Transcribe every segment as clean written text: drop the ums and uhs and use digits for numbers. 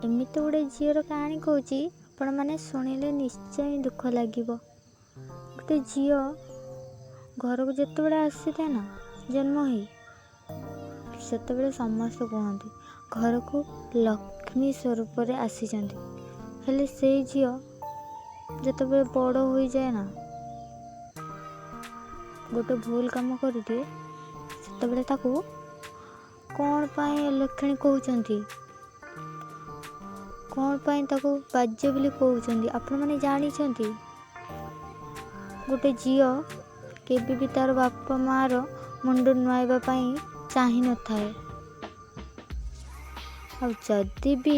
एमिति गोटे झीर कहानी कौची आपण मैंने शुणिले निश्चय दुख लगे। गोटे झी घर को जिते बड़े आसी था ना जन्म हो से समस्त कहते घर को लक्ष्मी स्वरूप आसी हेले से झी जिते बड़ हो जाए ना गोटे भूल काम कर दिए से कौन पाई लक्षणी कहते कौन पाई ताको बाज्य बोली कहते आपण मैंने जानी गोटे झी केबे भी तार बापा मार मुंड नुआइबा पाई चाही न थाए और जदि भी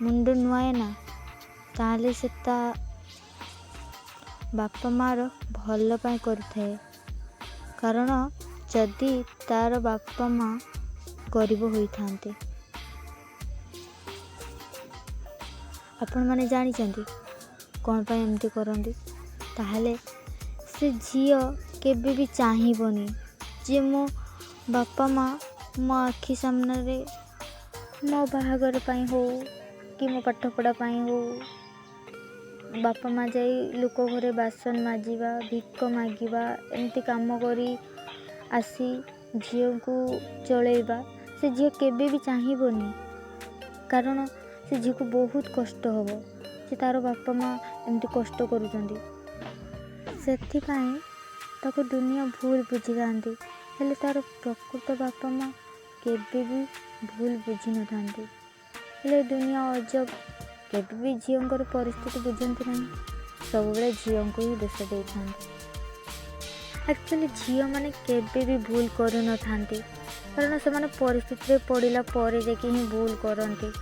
मुंड नुआए ना ताले से ता बापा मार भल पाई करथाए कारण जदि तार बापा माँ गरीब होइथांते आपण माने जानी कौन पाई एमती करंदी ताहले से झील केबे भी चाहिबनी जे मो बापा माँ मो आखि सामने मो बाहागर पाई हो कि मो पाठपढ़ा पाई हो बापा माँ जाई लोक घरे बासन माजिबा भिक मागिबा एमती काम करी आसी झील को चलेबा से झील केबे भी चाहिबनी कारण से झील को बहुत कष्ट हम से तार बापा माँ एमती कष्ट करुचंदी सेथिपाई ताको दुनिया भूल बुझी थांती हेले तार प्रकृत बापा माँ केबे भी भूल बुझी न थांती हेले दुनिया अजब केबे भी झील परिस्थिति बुझंती नहीं सब बेले झील को ही दोष दे थांती। एक्चुअली झील माने केबे भी भूल करू न थांती कारण से माने परिस्थिति रे पड़िला परे जाके ही भूल करंती।